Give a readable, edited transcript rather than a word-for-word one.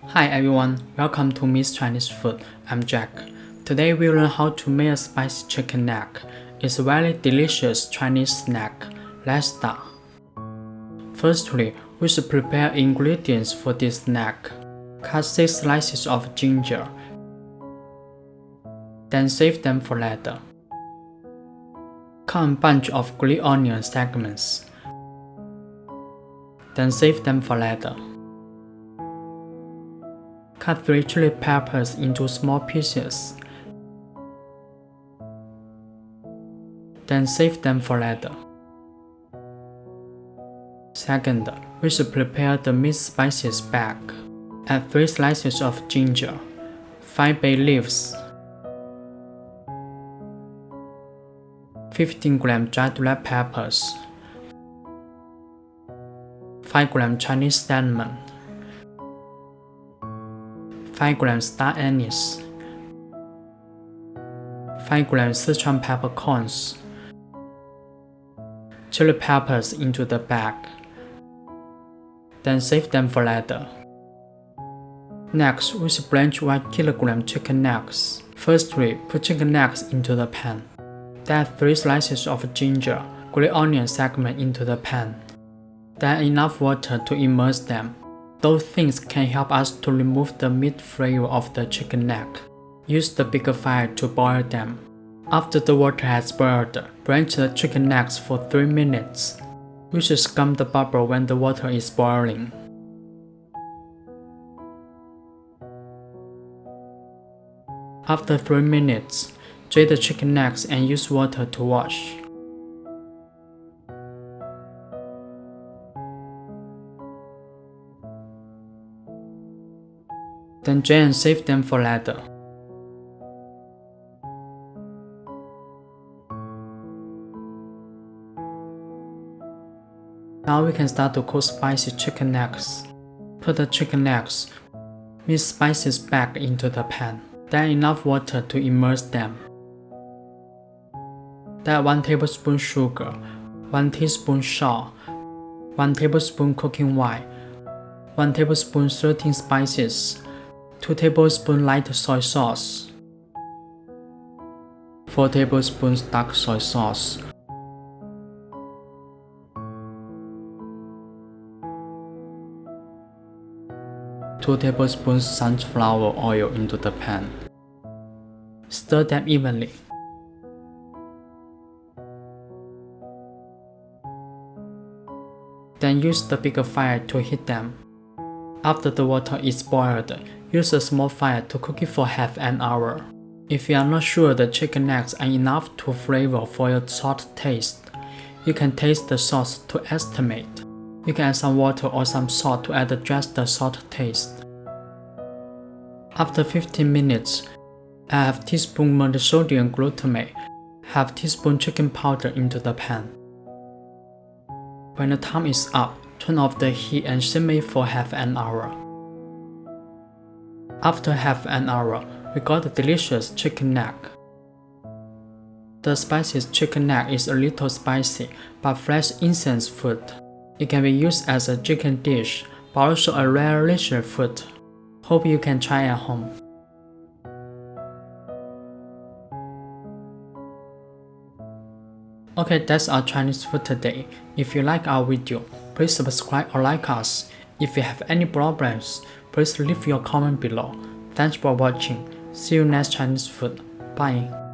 Hi everyone, welcome to Miss Chinese Food. I'm Jack. Today we'll learn how to make a spicy chicken neck. It's a very delicious Chinese snack. Let's start. Firstly, we should prepare ingredients for this snack. Cut 6 slices of ginger. Then save them for later. Cut a bunch of green onion segments. Then save them for later. Cut 3 chili peppers into small pieces. Then save them for later. Second, we should prepare the mixed spices bag. Add 3 slices of ginger, 5 bay leaves, 15 gram dried red peppers, 5 gram Chinese cinnamon, 5 grams star anise, 5 grams Sichuan peppercorns, chili peppers into the bag. Then save them for later. Next, we should blanch 1 kilogram chicken necks. Firstly, put chicken necks into the pan. Then add 3 slices of ginger, green onion segment into the pan. Then enough water to immerse them. Those things can help us to remove the meat flavor of the chicken neck. Use the bigger fire to boil them. After the water has boiled, blanch the chicken necks for 3 minutes. We should skim the bubble when the water is boiling. After 3 minutes, drain the chicken necks and use water to wash. Then drain and save them for later. Now we can start to cook spicy chicken necks. Put the chicken necks, mixed spices back into the pan. Then enough water to immerse them. Then 1 tablespoon sugar, 1 teaspoon salt, 1 tablespoon cooking oil, 1 tablespoon 13 spices, 2 tablespoons light soy sauce, 4 tablespoons dark soy sauce, 2 tablespoons sunflower oil into the pan. Stir them evenly. Then use the bigger fire to heat them. After the water is boiled, use a small fire to cook it for half an hour. If you are not sure the chicken necks are enough to flavor for your salt taste, you can taste the sauce to estimate. You can add some water or some salt to add just the salt taste. After 15 minutes, add half teaspoon monosodium glutamate, half teaspoon chicken powder into the pan. When the time is up, turn off the heat and simmer it for half an hour. After half an hour, we got the delicious chicken neck. The spiciest chicken neck is a little spicy, but fresh incense food. It can be used as a chicken dish, but also a rare leisure food. Hope you can try at home. Okay, that's our Chinese food today. If you like our video, please subscribe or like us. If you have any problems, please leave your comment below. Thanks for watching. See you next Chinese food. Bye.